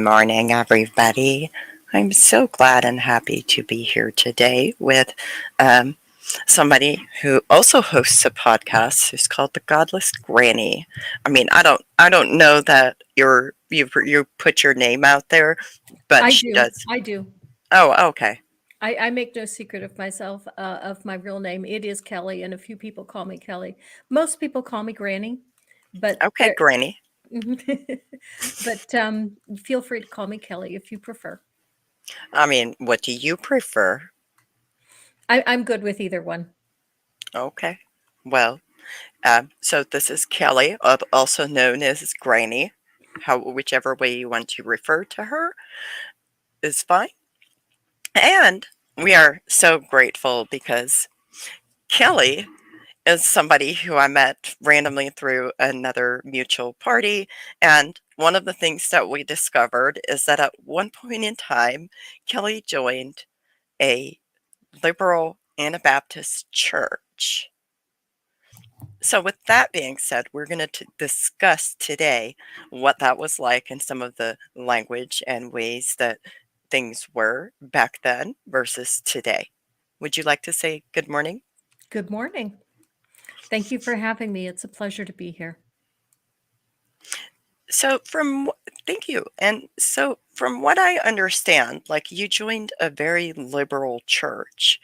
morning, everybody. I'm so glad and happy to be here today with um, somebody who also hosts a podcast who's called the Godless Granny. I don't know that you put your name out there, but I she do. does. I do. Oh, okay. I make no secret of myself, of my real name. It is Kelly, and a few people call me Kelly. Most people call me Granny, but Okay, there, Granny. but feel free to call me Kelly if you prefer. What do you prefer? I'm good with either one. Okay. Well, so this is Kelly, also known as Granny. Whichever way you want to refer to her is fine. And we are so grateful because Kelly is somebody who I met randomly through another mutual party. And one of the things that we discovered is that at one point in time, Kelly joined a liberal Anabaptist church. So, with that being said, we're going to discuss today what that was like and some of the language and ways that things were back then versus today. Would you like to say good morning? Good morning. Thank you for having me. It's a pleasure to be here. So, thank you. And so, from what I understand, like you joined a very liberal church.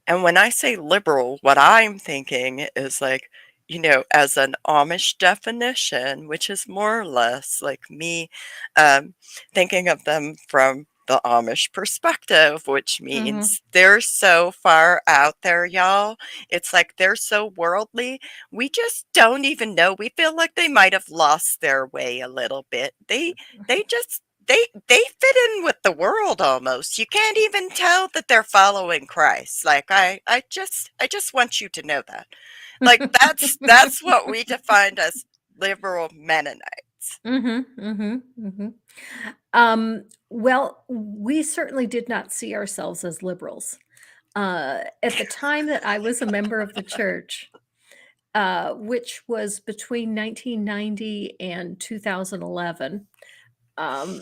And when I say liberal, what I'm thinking is like, as an Amish definition, which is more or less like me um, thinking of them from the Amish perspective, which Hmm. means they're so far out there, y'all. It's like they're so worldly. We just don't even know. We feel like they might have lost their way a little bit. They just they fit in with the world almost. You can't even tell that they're following Christ. Like I just want you to know that. Like that's what we defined as liberal Mennonites. Hmm. Hmm. Hmm. Well, we certainly did not see ourselves as liberals. At the time that I was a member of the church, which was between 1990 and 2011. Um,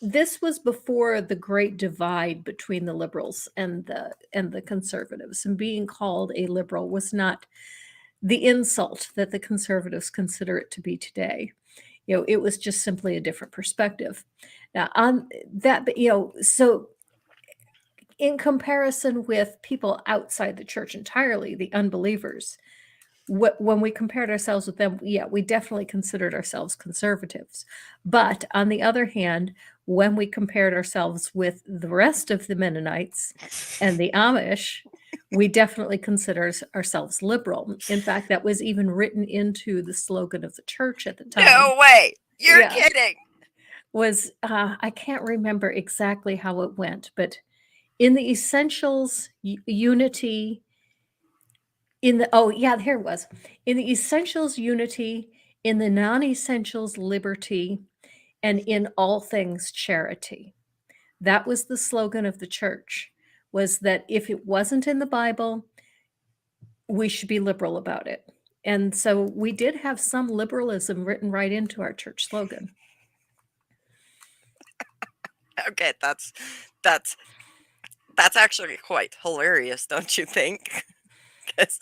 this was before the great divide between the liberals and the conservatives, and being called a liberal was not the insult that the conservatives consider it to be today. It was just simply a different perspective. Now, on that, so in comparison with people outside the church entirely, the unbelievers, when we compared ourselves with them, yeah, we definitely considered ourselves conservatives. But on the other hand, when we compared ourselves with the rest of the Mennonites and the Amish, we definitely considered ourselves liberal. In fact, that was even written into the slogan of the church at the time. No way. You're Yeah, kidding. was I can't remember exactly how it went, but in the essentials, unity, in the oh yeah, here it was. In the essentials, unity, in the non-essentials, liberty, and in all things, charity. That was the slogan of the church, was that if it wasn't in the Bible, we should be liberal about it. And so we did have some liberalism written right into our church slogan. Okay, that's that's actually quite hilarious, don't you think? Because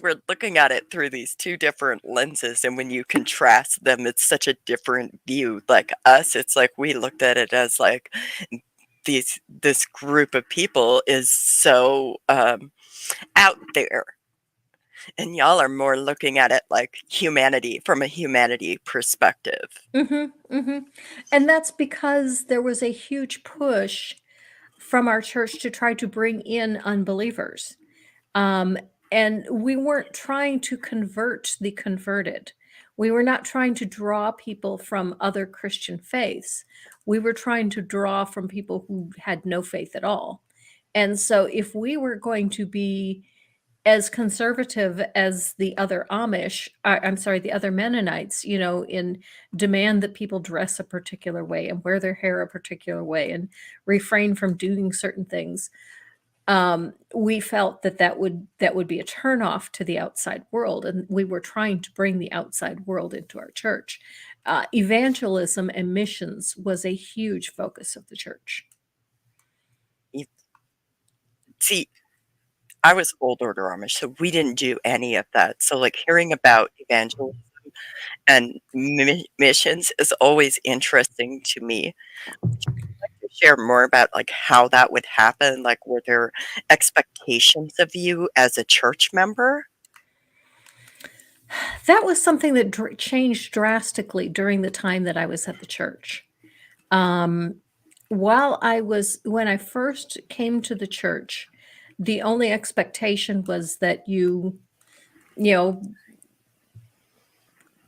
we're looking at it through these two different lenses, and when you contrast them, it's such a different view. Like us, it's like we looked at it as like this group of people is so out there, and y'all are more looking at it like humanity from a humanity perspective. Mhm, mhm. And that's because there was a huge push from our church to try to bring in unbelievers. Um, and we weren't trying to convert the converted. We were not trying to draw people from other Christian faiths. We were trying to draw from people who had no faith at all. And so, if we were going to be as conservative as the other Amish, I'm sorry, the other Mennonites, in demand that people dress a particular way and wear their hair a particular way and refrain from doing certain things, we felt that that would be a turnoff to the outside world, and we were trying to bring the outside world into our church. Evangelism and missions was a huge focus of the church. You see, I was old order Amish, so we didn't do any of that. So, like, hearing about evangelism and missions is always interesting to me. Would you like to share more about, like, how that would happen? Like, were there expectations of you as a church member? That was something that changed drastically during the time that I was at the church. Um, when I first came to the church, the only expectation was that you know,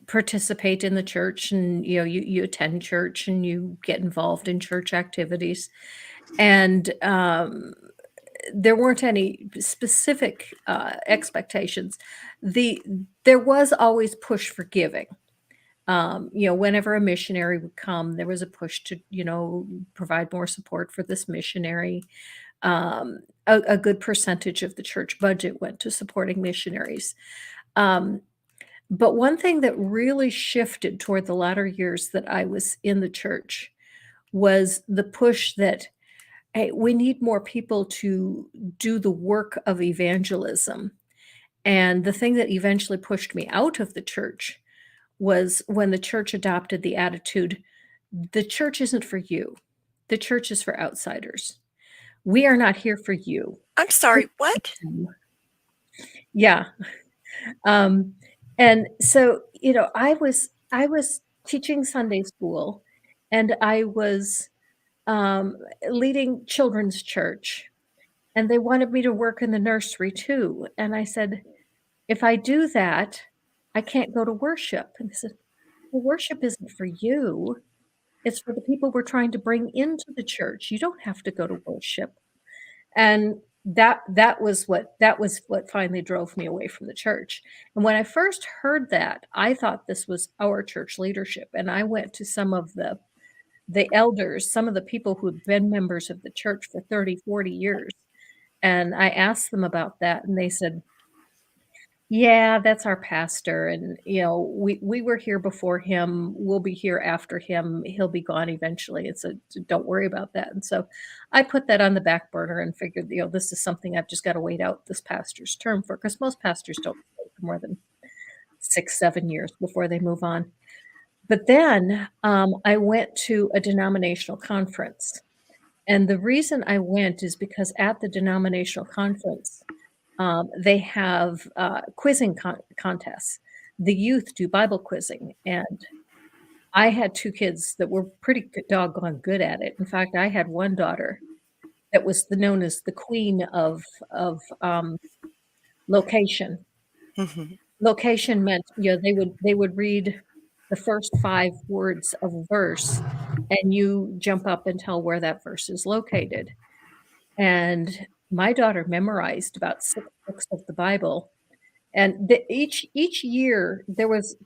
participate in the church and, you attend church and you get involved in church activities. And there weren't any specific expectations. The There was always push for giving. Whenever a missionary would come, there was a push to, provide more support for this missionary. A good percentage of the church budget went to supporting missionaries. Um, but one thing that really shifted toward the latter years that I was in the church was the push that, hey, we need more people to do the work of evangelism. And the thing that eventually pushed me out of the church was when the church adopted the attitude, the church isn't for you. The church is for outsiders. We are not here for you. I'm sorry, what? Yeah. Um, and so, I was teaching Sunday school and I was leading children's church, and they wanted me to work in the nursery too. And I said, if I do that, I can't go to worship. And they said, well, worship isn't for you. It's for the people we're trying to bring into the church. You don't have to go to worship. And that was what finally drove me away from the church. And when I first heard that, I thought this was our church leadership. And I went to some of the elders, some of the people who had been members of the church for 30, 40 years. And I asked them about that, and they said, yeah, that's our pastor. And, we were here before him. We'll be here after him. He'll be gone eventually. And so don't worry about that. And so I put that on the back burner and figured, this is something I've just got to wait out this pastor's term for, because most pastors don't stay for more than 6, 7 years before they move on. But then I went to a denominational conference. And the reason I went is because at the denominational conference, they have quizzing contests. The youth do Bible quizzing, and I had 2 kids that were pretty doggone good at it. In fact, I had one daughter that was known as the queen of location. Mhm. Location meant, they would read the first 5 words of a verse, and you jump up and tell where that verse is located. And my daughter memorized about 6 books of the Bible. And each year, there was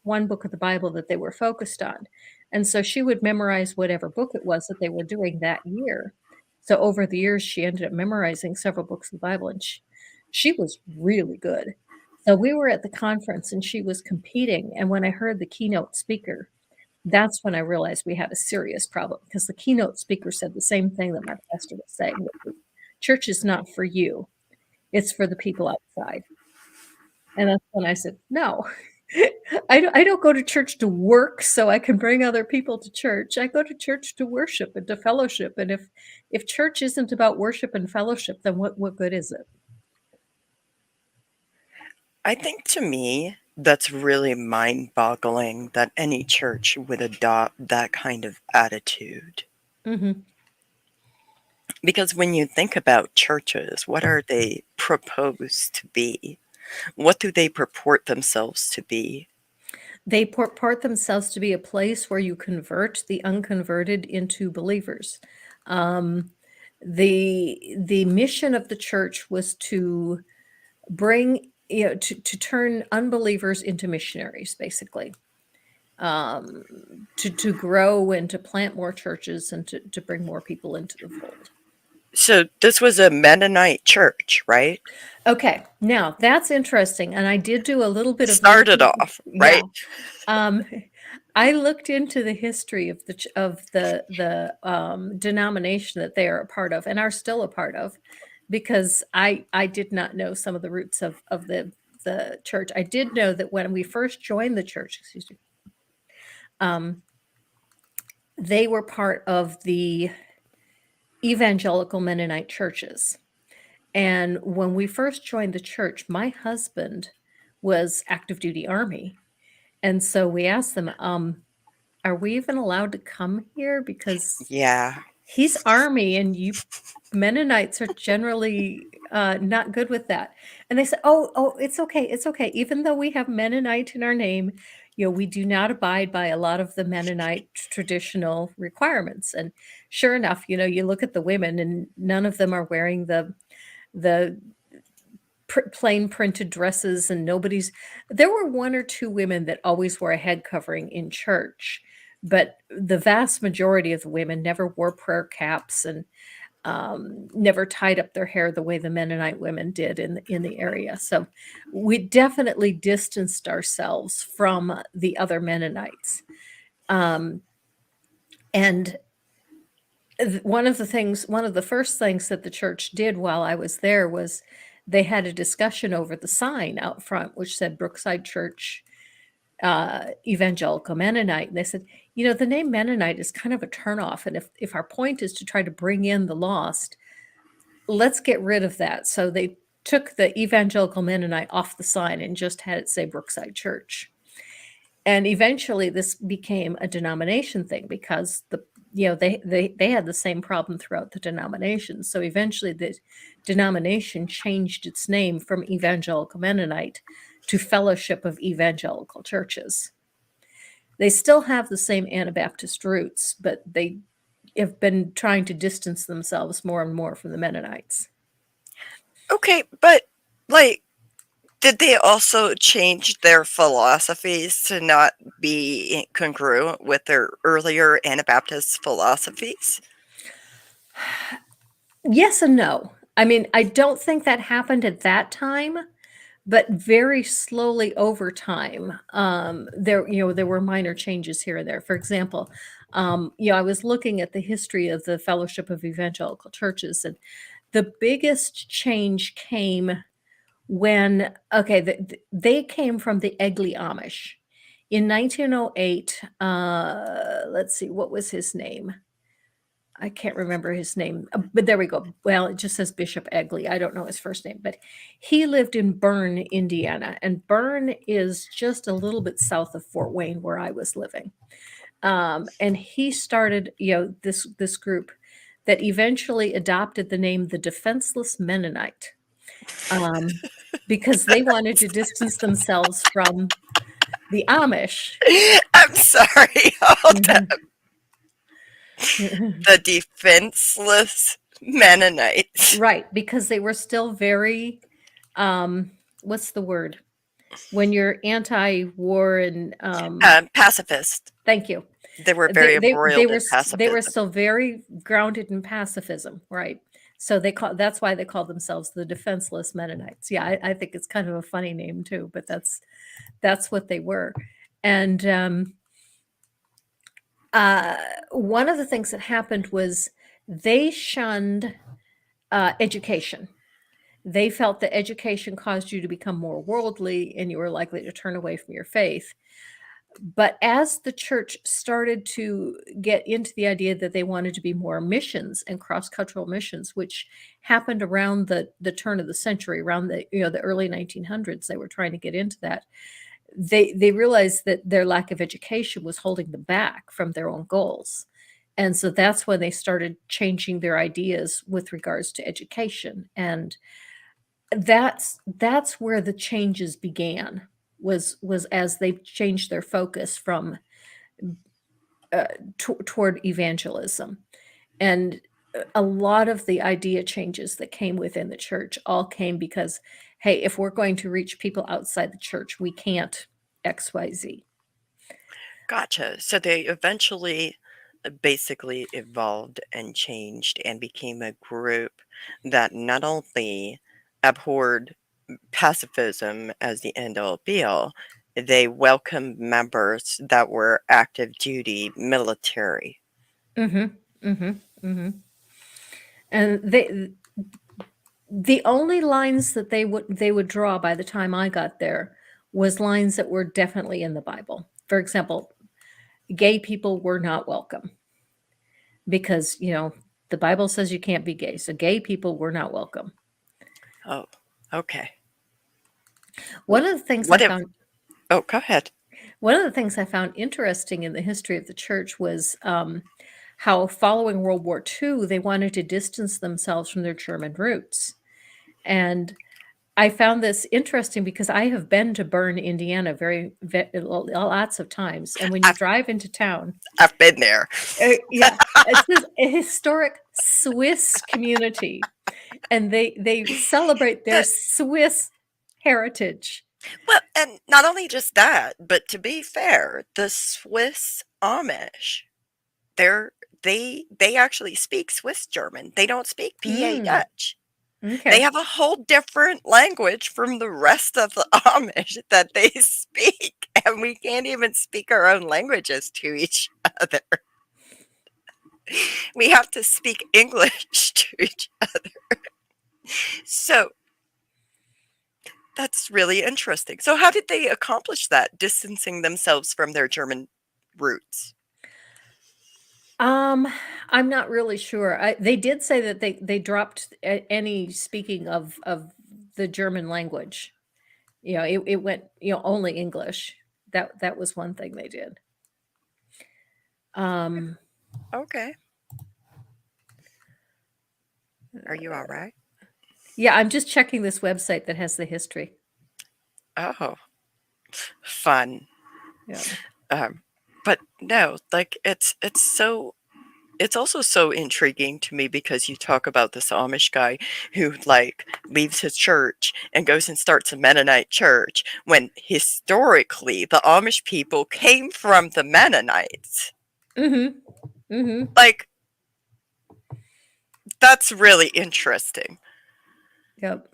one book of the Bible that they were focused on, and so she would memorize whatever book it was that they were doing that year. So over the years, she ended up memorizing several books of the Bible, and she was really good. So we were at the conference, and she was competing, and when I heard the keynote speaker, that's when I realized we had a serious problem, because the keynote speaker said the same thing that my pastor was saying, which was, "Church is not for you. It's for the people outside." And that's when I said, "No, I don't go to church to work so I can bring other people to church. I go to church to worship and to fellowship. And if church isn't about worship and fellowship, then what good is it?" I think to me, that's really mind-boggling that any church would adopt that kind of attitude. Mhm. Because when you think about churches, what are they proposed to be? What do they purport themselves to be? They purport themselves to be a place where you convert the unconverted into believers. Um, the mission of the church was to turn unbelievers into missionaries, basically, to grow and to plant more churches and to bring more people into the fold. So this was a Mennonite church, right? Okay, now that's interesting, and I did do a little bit of Started looking. off, Yeah, right? um, I looked into the history of the denomination that they are a part of and are still a part of, because I did not know some of the roots of the church. I did know that when we first joined the church, excuse me, um, they were part of the Evangelical Mennonite churches. And when we first joined the church, my husband was active duty Army. And so we asked them, are we even allowed to come here? Because Yeah. he's Army and you Mennonites are generally not good with that. And they said, oh, it's okay. It's okay. Even though we have Mennonite in our name, we do not abide by a lot of the Mennonite traditional requirements. And sure enough, you look at the women and none of them are wearing the plain printed dresses, and there were one or two women that always wore a head covering in church, but the vast majority of the women never wore prayer caps and never tied up their hair the way the Mennonite women did in the area. So we definitely distanced ourselves from the other Mennonites. Um, and one of the first things that the church did while I was there was they had a discussion over the sign out front, which said Brookside Church Evangelical Mennonite. And they said, the name Mennonite is kind of a turnoff. And if our point is to try to bring in the lost, let's get rid of that. So they took the Evangelical Mennonite off the sign and just had it say Brookside Church. And eventually this became a denomination thing because they had the same problem throughout the denomination. So eventually the denomination changed its name from Evangelical Mennonite to Fellowship of Evangelical Churches. They still have the same Anabaptist roots, but they have been trying to distance themselves more and more from the Mennonites. Okay, but like, did they also change their philosophies to not be congruent with their earlier Anabaptist philosophies? Yes and no. I mean, I don't think that happened at that time, but very slowly over time, there were minor changes here and there. For example, I was looking at the history of the Fellowship of Evangelical Churches, and the biggest change came when they came from the Egley Amish in 1908. Let's see, what was his name? I can't remember his name, but there we go. Well, it just says Bishop Egley. I don't know his first name, but he lived in Bern, Indiana, and Bern is just a little bit south of Fort Wayne, where I was living. And he started, this group that eventually adopted the name the Defenseless Mennonite, um, because they wanted to distance themselves from the Amish. I'm sorry. Hold Mhm. up. The defenseless Mennonites. Right, because they were still very, what's the word? When you're anti-war and Pacifist. thank you. They were very They embroiled were in they were pacifism. still very grounded in pacifism, right? So that's why they call themselves the Defenseless Mennonites. Yeah, I think it's kind of a funny name too, but that's what they were. And one of the things that happened was they shunned education. They felt that education caused you to become more worldly and you were likely to turn away from your faith. But as the church started to get into the idea that they wanted to be more missions and cross-cultural missions, which happened around the turn of the century, around the early 1900s, they were trying to get into that. They realized that their lack of education was holding them back from their own goals. And so that's when they started changing their ideas with regards to education. And that's where the changes began, was as they changed their focus from toward evangelism. And a lot of the idea changes that came within the church all came because, hey, if we're going to reach people outside the church, we can't XYZ. Gotcha. So they eventually basically evolved and changed and became a group that not only abhorred pacifism as the end all be all, they welcomed members that were active duty military. Mhm. Mhm. Mhm. And the only lines that they would draw by the time I got there was lines that were definitely in the Bible. For example, gay people were not welcome because, the Bible says you can't be gay. So gay people were not welcome. Oh, okay. One of the things I What if, found oh, go ahead. One of the things I found interesting in the history of the church was how, following World War II, they wanted to distance themselves from their German roots. And I found this interesting because I have been to Bern, Indiana, lots of times. And when you I've, drive into town, I've been there. yeah, it's a historic Swiss community, and they celebrate their That, Swiss heritage. well, and not only just that, but to be fair, the Swiss Amish, they're they actually speak Swiss German. They don't speak PA Mm, Dutch. They okay. have a whole different language from the rest of the Amish that they speak, and we can't even speak our own languages to each other. We have to speak English to each other. So that's really interesting. So how did they accomplish that, distancing themselves from their German roots? Um, I'm not really sure. They did say that they dropped any speaking of the German language. It went, only English. That was one thing they did. Um, Okay. Are you all right? yeah, I'm just checking this website that has the history. Oh, fun. Yeah. Um, but no, like it's also so intriguing to me because you talk about this Amish guy who like leaves his church and goes and starts a Mennonite church when historically the Amish people came from the Mennonites. Mhm. Mhm. Like that's really interesting. Yep.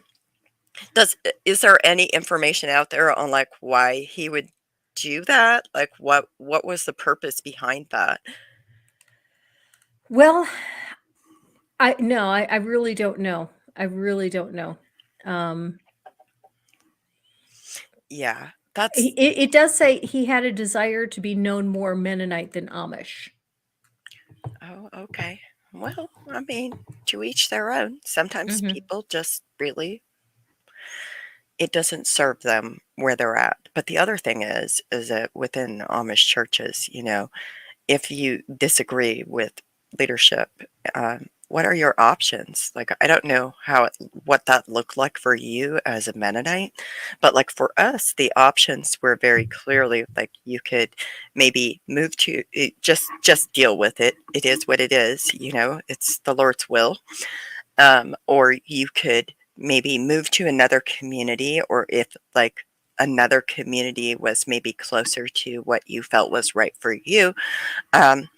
Does is there any information out there on like why he would do that? Like what was the purpose behind that? Well, I really don't know. I really don't know. Um, Yeah, it does say he had a desire to be known more Mennonite than Amish. oh, okay. Well, I mean, to each their own. Sometimes Mhm. people just really it doesn't serve them where they're at. But the other thing is that within Amish churches, if you disagree with leadership, what are your options? Like, I don't know what that looked like for you as a Mennonite, but like for us, the options were very clearly like you could maybe move to just deal with it. It is what it is. It's the Lord's will. Or you could maybe move to another community, or if like another community was maybe closer to what you felt was right for you, um,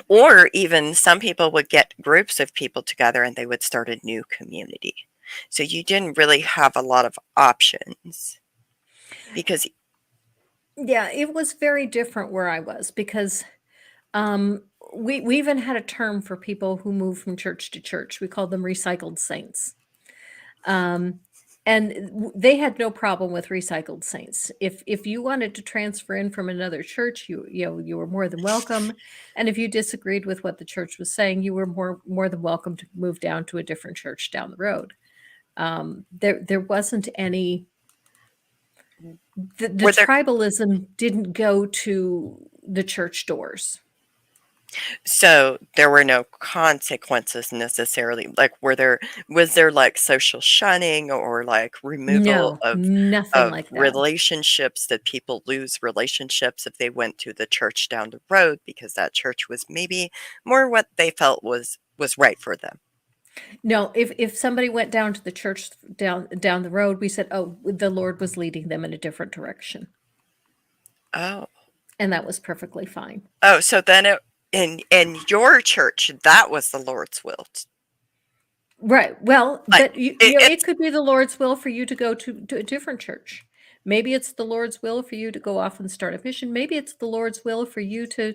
or even some people would get groups of people together and they would start a new community. So you didn't really have a lot of options because, Yeah, it was very different where I was because um, we even had a term for people who move from church to church. We called them recycled saints. Um, and they had no problem with recycled saints. If you wanted to transfer in from another church, you were more than welcome. And if you disagreed with what the church was saying, you were more than welcome to move down to a different church down the road. There wasn't any. The were there tribalism didn't go to the church doors. so there were no consequences necessarily, like was there like social shunning or like removal No, nothing of like that. relationships? That people lose relationships if they went to the church down the road because that church was maybe more what they felt was right for them? No, if somebody went down to the church down the road, we said, "Oh, the Lord was leading them in a different direction." Oh. And that was perfectly fine. Oh, so then in your church, that was the Lord's will. Right. Well, Like, but it it's could be the Lord's will for you to go to a different church. Maybe it's the Lord's will for you to go off and start a mission. Maybe it's the Lord's will for you to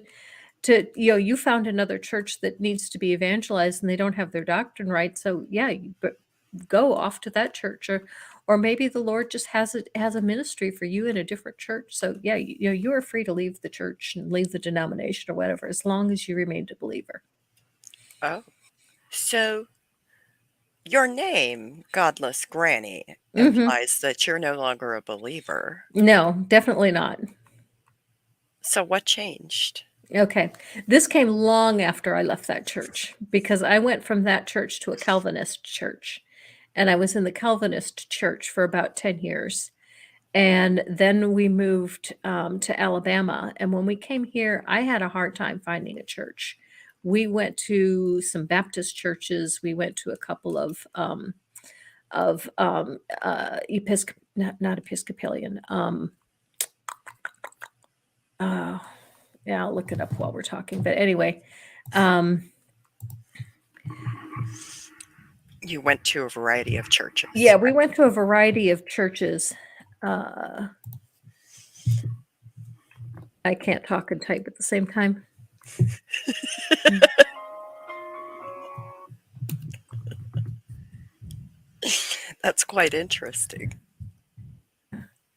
you found another church that needs to be evangelized and they don't have their doctrine right. So yeah, but go off to that church, or maybe the Lord just has a ministry for you in a different church. So yeah, you are free to leave the church and leave the denomination or whatever, as long as you remained a believer. oh. So your name, Godless Granny, Hmm. implies that you're no longer a believer. No, definitely not. So what changed? Okay. This came long after I left that church because I went from that church to a Calvinist church. And I was in the Calvinist church for about 10 years. And then we moved to Alabama. And when we came here, I had a hard time finding a church. We went to some Baptist churches. We went to a couple of not Episcopalian. Uh, yeah, I'll look it up while we're talking. But anyway, um, You went to a variety of churches. yeah, we went to a variety of churches. Uh, I can't talk and type at the same time. That's quite interesting.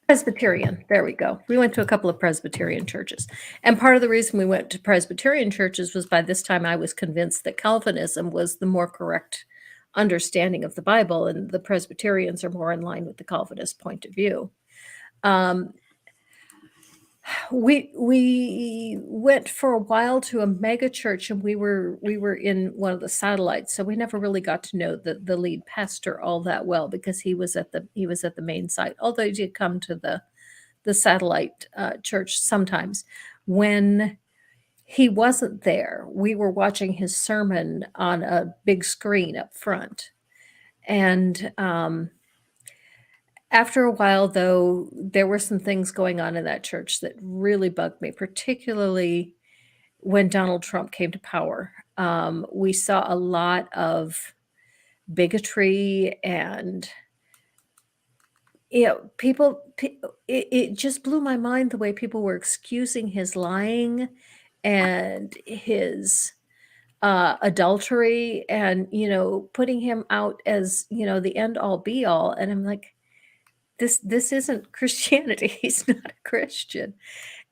Presbyterian. There we go. We went to a couple of Presbyterian churches. And part of the reason we went to Presbyterian churches was by this time I was convinced that Calvinism was the more correct understanding of the Bible, and the Presbyterians are more in line with the Calvinist point of view. Um, we went for a while to a mega church, and we were in one of the satellites, so we never really got to know the lead pastor all that well because he was at the main site, although he did come to the satellite church sometimes. When he wasn't there, we were watching his sermon on a big screen up front. And after a while, though, there were some things going on in that church that really bugged me, particularly when Donald Trump came to power. We saw a lot of bigotry and it just blew my mind the way people were excusing his lying and his adultery and putting him out as the end all be all. And I'm like, this isn't Christianity. He's not a Christian.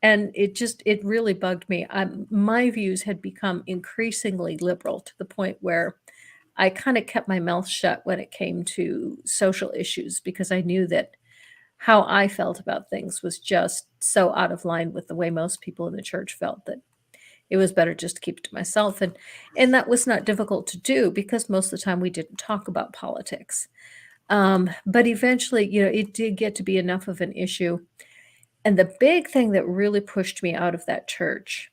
And it really bugged me. My views had become increasingly liberal to the point where I kind of kept my mouth shut when it came to social issues because I knew that how I felt about things was just so out of line with the way most people in the church felt that it was better just to keep it to myself. And that was not difficult to do because most of the time we didn't talk about politics. But eventually, it did get to be enough of an issue. And the big thing that really pushed me out of that church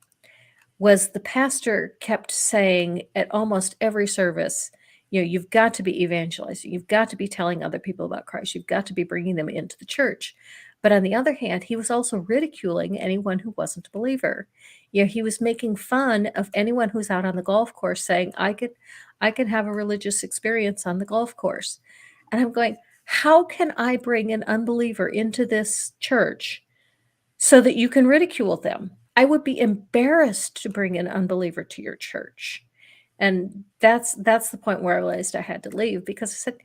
was the pastor kept saying at almost every service, you've got to be evangelizing. You've got to be telling other people about Christ. You've got to be bringing them into the church. But on the other hand, he was also ridiculing anyone who wasn't a believer. He was making fun of anyone who's out on the golf course saying, I can have a religious experience on the golf course. And I'm going, how can I bring an unbeliever into this church so that you can ridicule them? I would be embarrassed to bring an unbeliever to your church. And that's the point where I realized I had to leave because I said,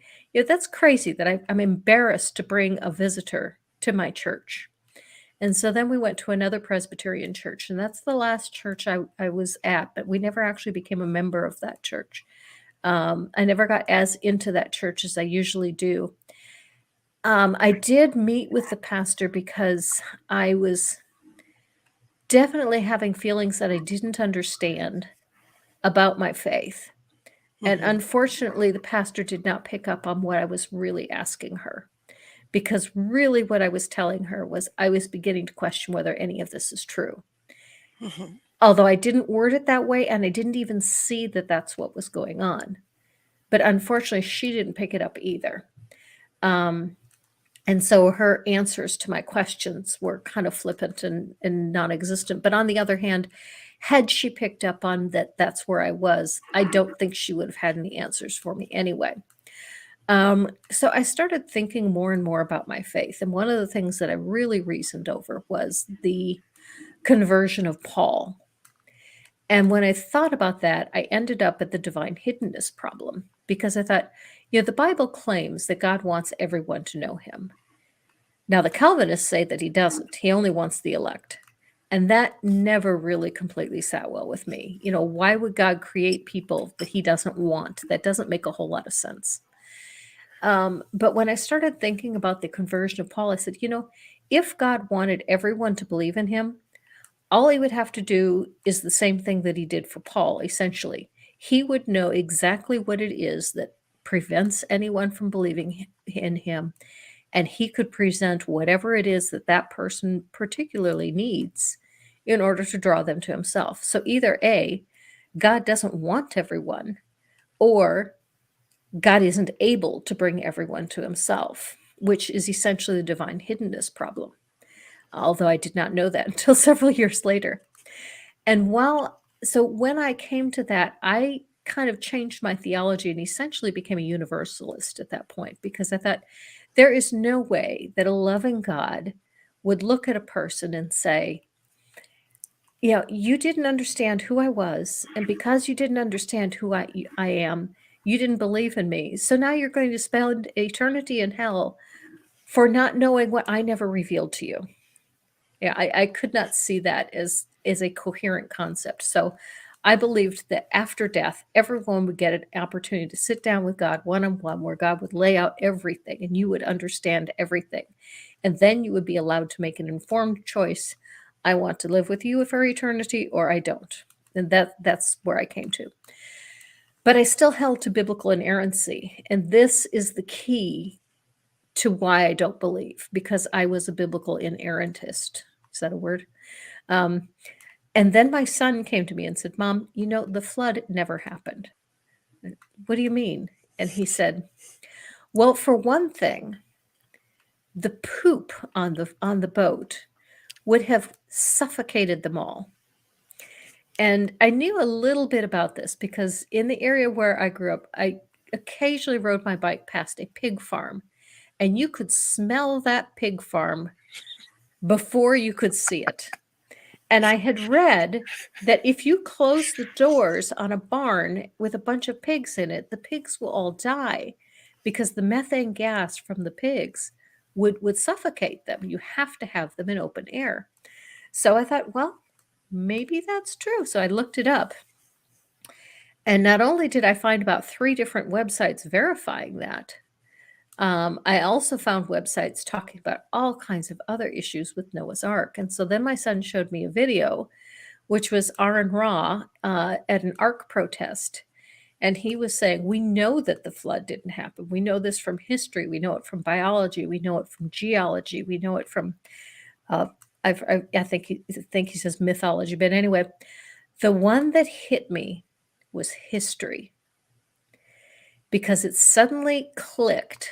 that's crazy that I'm embarrassed to bring a visitor to my church. And so then we went to another Presbyterian church, and that's the last church I was at, but we never actually became a member of that church. I never got as into that church as I usually do. I did meet with the pastor because I was definitely having feelings that I didn't understand about my faith. And Mhm. unfortunately, the pastor did not pick up on what I was really asking her. Because really, what I was telling her was I was beginning to question whether any of this is true. Mhm. Although I didn't word it that way, and I didn't even see that that's what was going on. But unfortunately, she didn't pick it up either. Um, and so her answers to my questions were kind of flippant and non existent. But on the other hand, Had she picked up on that that's where I was, I don't think she would have had any answers for me anyway. So I started thinking more and more about my faith. And one of the things that I really reasoned over was the conversion of Paul. And when I thought about that, I ended up at the divine hiddenness problem because I thought, the Bible claims that God wants everyone to know him. Now, the Calvinists say that he doesn't, he only wants the elect. And that never really completely sat well with me. Why would God create people that he doesn't want? That doesn't make a whole lot of sense. But when I started thinking about the conversion of Paul, I said, if God wanted everyone to believe in him, all he would have to do is the same thing that he did for Paul, essentially. He would know exactly what it is that prevents anyone from believing in him, and he could present whatever it is that that person particularly needs in order to draw them to himself. So either A, God doesn't want everyone, or God isn't able to bring everyone to himself, which is essentially the divine hiddenness problem. Although I did not know that until several years later. And so when I came to that, I kind of changed my theology and essentially became a universalist at that point because I thought there is no way that a loving God would look at a person and say, you didn't understand who I was, and because you didn't understand who I am, you didn't believe in me. So now you're going to spend eternity in hell for not knowing what I never revealed to you. Yeah, I could not see that as a coherent concept. So I believed that after death, everyone would get an opportunity to sit down with God one-on-one, where God would lay out everything and you would understand everything. And then you would be allowed to make an informed choice. I want to live with you for eternity, or I don't. And that's where I came to. But I still held to biblical inerrancy. And this is the key to why I don't believe, because I was a biblical inerrantist. Is that a word? Um, and then my son came to me and said, Mom, the flood never happened. What do you mean? And he said, well, for one thing, the poop on the boat would have suffocated them all. And I knew a little bit about this because in the area where I grew up, I occasionally rode my bike past a pig farm, and you could smell that pig farm before you could see it. And I had read that if you close the doors on a barn with a bunch of pigs in it, the pigs will all die because the methane gas from the pigs would suffocate them. You have to have them in open air. So I thought, well, maybe that's true. So I looked it up. And not only did I find about 3 different websites verifying that, I also found websites talking about all kinds of other issues with Noah's Ark. And so then my son showed me a video, which was Aaron Ra at an Ark protest. And he was saying, we know that the flood didn't happen. We know this from history. We know it from biology. We know it from geology. We know it from, I think he says mythology. But anyway, the one that hit me was history, because it suddenly clicked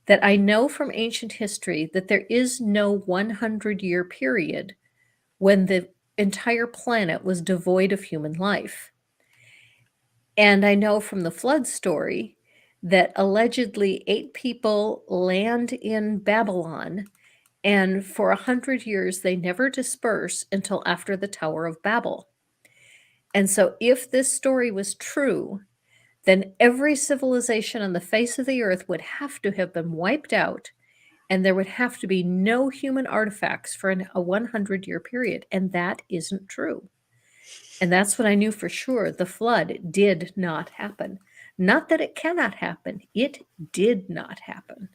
that I know from ancient history that there is no 100-year period when the entire planet was devoid of human life. And I know from the flood story that allegedly 8 people land in Babylon, and for 100 years they never disperse until after the Tower of Babel. And so if this story was true, then every civilization on the face of the earth would have to have been wiped out, and there would have to be no human artifacts for a 100-year period. And that isn't true. And that's what I knew for sure. The flood did not happen. Not that it cannot happen. It did not happen.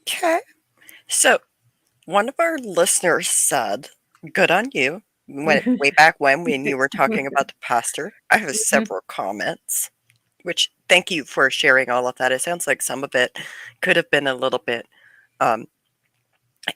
Okay. So one of our listeners said, good on you. Way back when you were talking about the pastor, I have several comments, which thank you for sharing all of that. It sounds like some of it could have been a little bit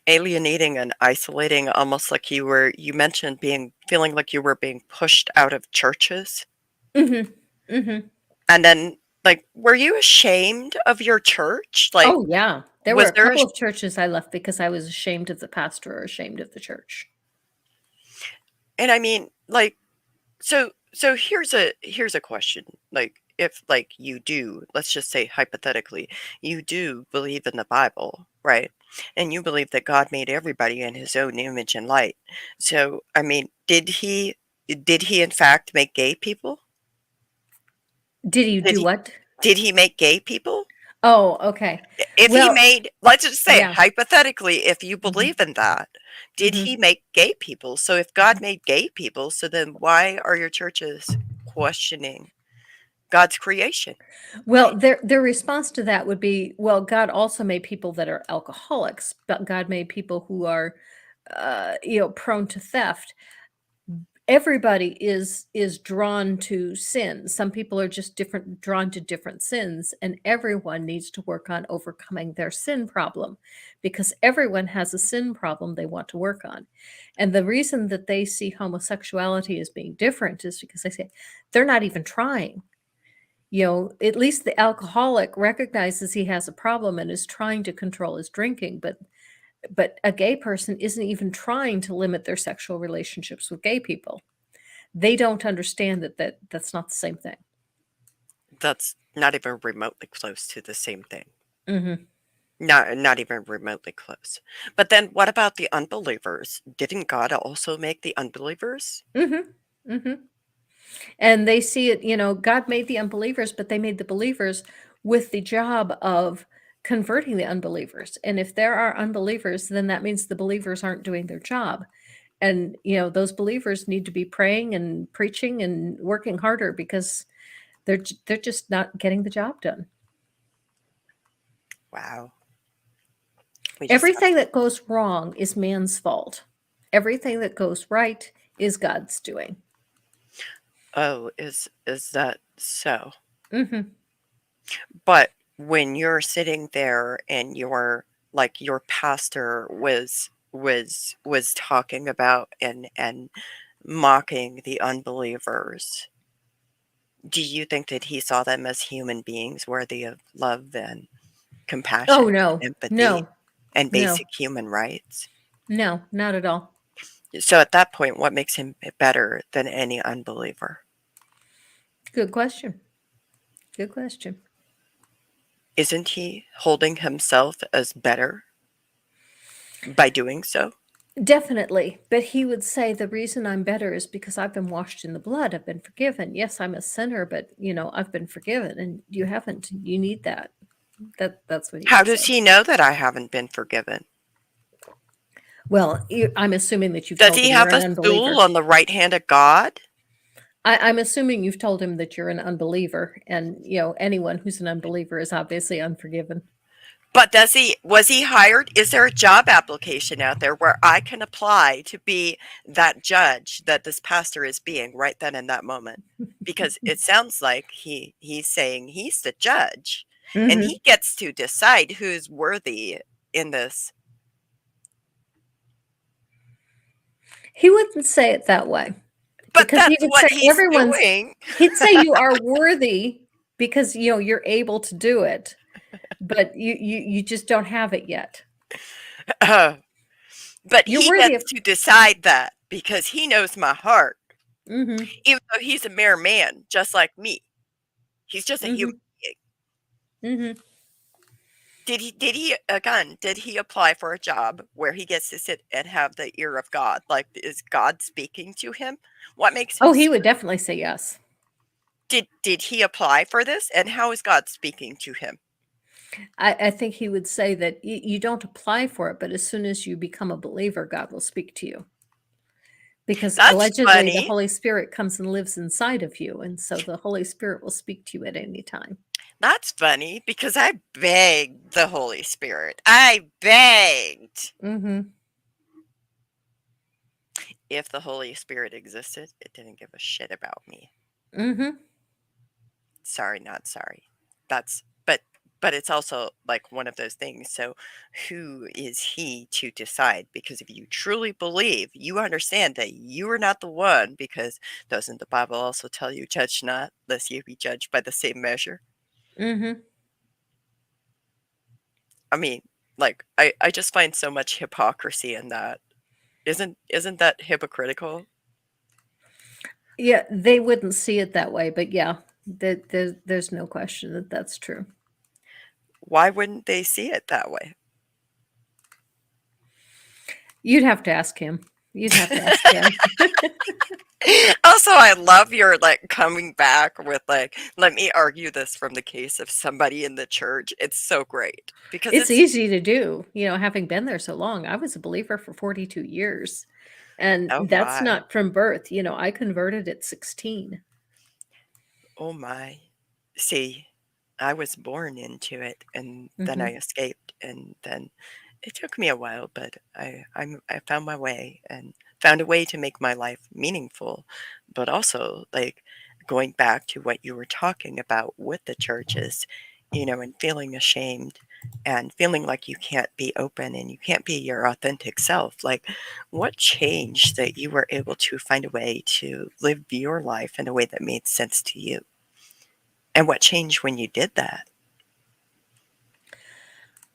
alienating and isolating, almost like you mentioned feeling like you were being pushed out of churches. Mm-hmm. Mm-hmm. And then, like, were you ashamed of your church? Like, Oh, yeah. There were was a there couple of churches I left because I was ashamed of the pastor or ashamed of the church. And I mean, like, so here's a question. Like, if like you do, let's just say hypothetically, you do believe in the Bible, right? And you believe that God made everybody in his own image and light. So, I mean, did he in fact make gay people? Did you Did do he what? did he make gay people? Oh, okay. If he Well, made, let's just say yeah. hypothetically, if you Mhm, believe in that, did he mhm. make gay people? So if God made gay people, so then why are your churches questioning God's creation? Well, their response to that would be, well, God also made people that are alcoholics, but God made people who are, prone to theft. Everybody is drawn to sin. Some people are just different, drawn to different sins, and everyone needs to work on overcoming their sin problem, because everyone has a sin problem they want to work on. And the reason that they see homosexuality as being different is because they say they're not even trying. At least the alcoholic recognizes he has a problem and is trying to control his drinking, but a gay person isn't even trying to limit their sexual relationships with gay people. They don't understand that's not the same thing. That's not even remotely close to the same thing. Mhm. Not even remotely close. But then what about the unbelievers? Didn't God also make the unbelievers? Mhm. Mhm. And they see it, God made the unbelievers, but they made the believers with the job of converting the unbelievers. And if there are unbelievers, then that means the believers aren't doing their job. And, those believers need to be praying and preaching and working harder because they're just not getting the job done. Wow. We just have Everything that goes wrong is man's fault. Everything that goes right is God's doing. Oh, is that so? Mhm. But when you're sitting there and your pastor was talking about and mocking the unbelievers, do you think that he saw them as human beings worthy of love and Oh, compassion no. and empathy No. and No. basic human rights? No, not at all. So at that point, what makes him better than any unbeliever? Good question. Good question. Isn't he holding himself as better by doing so? Definitely. But he would say the reason I'm better is because I've been washed in the blood. I've been forgiven. Yes, I'm a sinner, but I've been forgiven and you haven't. You need that. That's what he How would say. does he know that I haven't been forgiven? Well, I'm assuming that you've Does told he him you're have an a stool unbeliever. on the right hand of God? I'm assuming you've told him that you're an unbeliever, and anyone who's an unbeliever is obviously unforgiven. But was he hired? Is there a job application out there where I can apply to be that judge that this pastor is being right then in that moment? Because it sounds like he's saying he's the judge and he Hmm. gets to decide who's worthy in this. He wouldn't say it that way But because he that's would say what he's everyone's. doing. He'd say you are worthy because you're able to do it, but you just don't have it yet. Uh, but You're he worthy gets of. to decide that because he knows my heart, Hmm. even though he's a mere man, just like me. He's just a human Hmm. being. Hmm. Did he apply for a job where he gets to sit and have the ear of God? Like, is God speaking to him? What makes him Oh, he would definitely say yes. did he apply for this? And how is God speaking to him? I think he would say that you don't apply for it, but as soon as you become a believer, God will speak to you. Because That's allegedly the funny. Holy Spirit comes and lives inside of you, and so the Holy Spirit will speak to you at any time. That's funny because I begged the Holy Spirit. I begged. Mhm. If the Holy Spirit existed, it didn't give a shit about me. Mhm. Sorry, not sorry. That's but it's also like one of those things. So who is he to decide? Because if you truly believe, you understand that you are not the one, because doesn't the Bible also tell you, judge not, lest you be judged by the same measure? Mhm. I mean, like I just find so much hypocrisy in that. Isn't that hypocritical? Yeah, they wouldn't see it that way, but yeah, there's no question that that's true. Why wouldn't they see it that way? You'd have to ask him. You'd have to ask him. Also, I love your like coming back with like, let me argue this from the case of somebody in the church. It's so great because It's it's, easy to do, having been there so long. I was a believer for 42 years, and oh that's my, not from birth. I converted at 16. oh my. See, I was born into it and then I Mhm. escaped and then it took me a while, but I found my way and found a way to make my life meaningful, but also like going back to what you were talking about with the churches, and feeling ashamed and feeling like you can't be open and you can't be your authentic self. Like, what changed that you were able to find a way to live your life in a way that made sense to you? And what changed when you did that?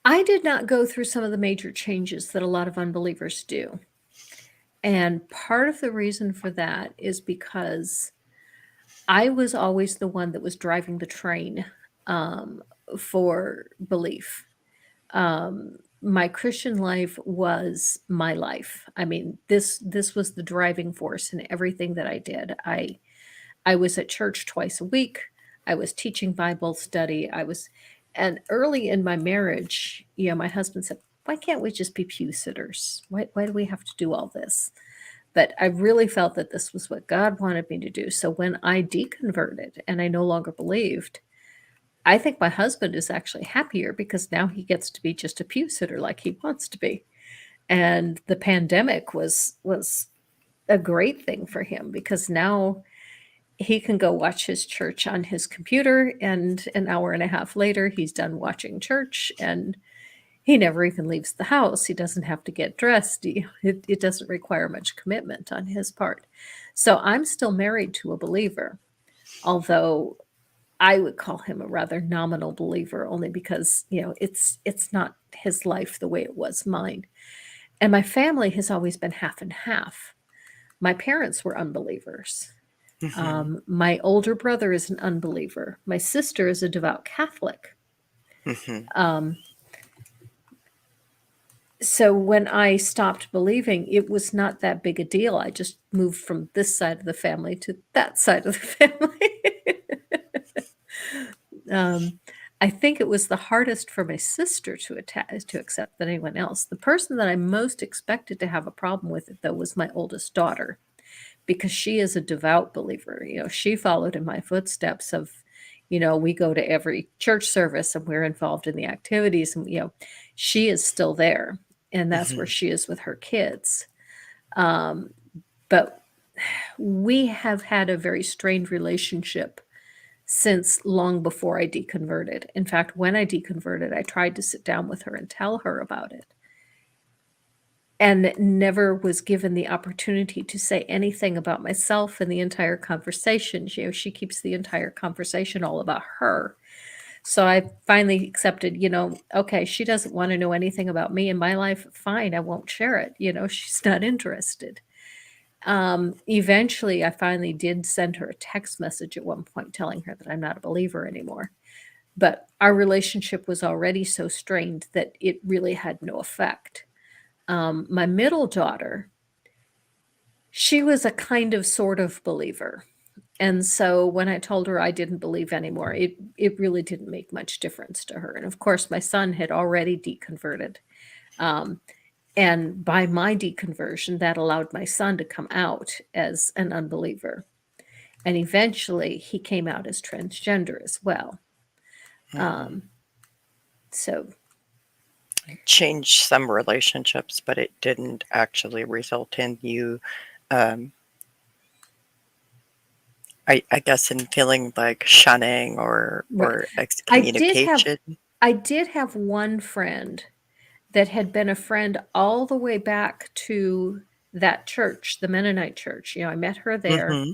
I did not go through some of the major changes that a lot of unbelievers do. And part of the reason for that is because I was always the one that was driving the train um, for belief. My Christian life was my life. I mean, this was the driving force in everything that I did. I was at church twice a week. I was teaching Bible study. And early in my marriage, my husband said, "Why can't we just be pew sitters? Why do we have to do all this?" But I really felt that this was what God wanted me to do. So when I deconverted and I no longer believed, I think my husband is actually happier because now he gets to be just a pew sitter like he wants to be. And the pandemic was a great thing for him because now he can go watch his church on his computer, and an hour and a half later he's done watching church, and he never even leaves the house. He doesn't have to get dressed. It doesn't require much commitment on his part. So I'm still married to a believer, although I would call him a rather nominal believer only because, it's not his life the way it was mine. And my family has always been half and half. My parents were unbelievers. Hmm. My older brother is an unbeliever. My sister is a devout Catholic. Hmm. Um, so when I stopped believing, it was not that big a deal. I just moved from this side of the family to that side of the family. um, I think it was the hardest for my sister to accept than anyone else. The person that I most expected to have a problem with it, though, was my oldest daughter, because she is a devout believer. She followed in my footsteps of, we go to every church service and we're involved in the activities, and she is still there, and that's where Hmm. she is with her kids. Um, but we have had a very strained relationship since long before I deconverted. In fact, when I deconverted, I tried to sit down with her and tell her about it, and never was given the opportunity to say anything about myself in the entire conversation. She keeps the entire conversation all about her. So I finally accepted, okay, she doesn't want to know anything about me in my life. Fine, I won't share it. She's not interested. Eventually, I finally did send her a text message at one point telling her that I'm not a believer anymore. But our relationship was already so strained that it really had no effect. My middle daughter, she was a kind of sort of believer. And so when I told her I didn't believe anymore, it really didn't make much difference to her. And of course, my son had already deconverted. Um, and by my deconversion, that allowed my son to come out as an unbeliever. And eventually, he came out as transgender as well. Hmm. Um, so, Changed some relationships, but it didn't actually result in you, um, I guess, in feeling like shunning right. or I did have excommunication. I did have one friend that had been a friend all the way back to that church, the Mennonite church. I met her there, Hmm.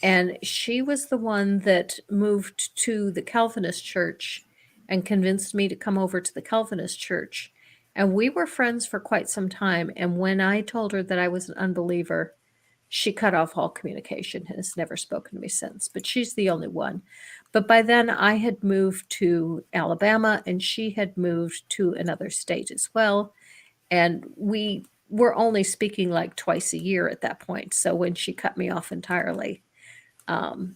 and she was the one that moved to the Calvinist church and convinced me to come over to the Calvinist church. And we were friends for quite some time. And when I told her that I was an unbeliever, she cut off all communication and has never spoken to me since. But she's the only one. But by then, I had moved to Alabama, and she had moved to another state as well. And we were only speaking like twice a year at that point. So when she cut me off entirely, um,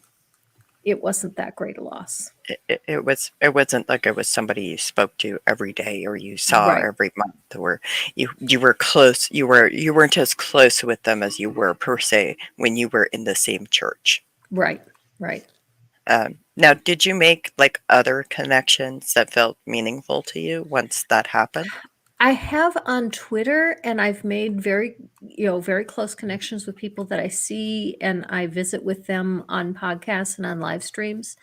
it wasn't that great a loss. It wasn't like it was somebody you spoke to every day or you saw Right, every month, or you were close. You weren't as close with them as you were per se when you were in the same church. right, right. Now, did you make like other connections that felt meaningful to you once that happened? I have on Twitter, and I've made very close connections with people that I see and I visit with them on podcasts and on live streams.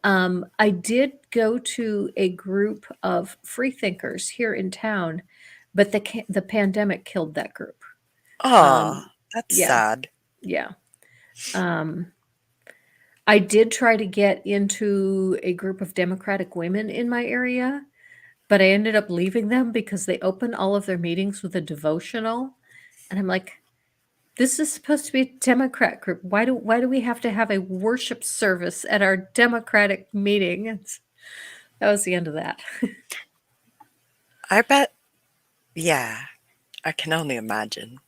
I did go to a group of free thinkers here in town, but the pandemic killed that group. Oh, Um, that's yeah, sad. yeah. Um, I did try to get into a group of Democratic women in my area, but I ended up leaving them because they opened all of their meetings with a devotional, and I'm like, "This is supposed to be a Democrat group. Why do we have to have a worship service at our Democratic meeting?" That was the end of that. I bet. Yeah, I can only imagine.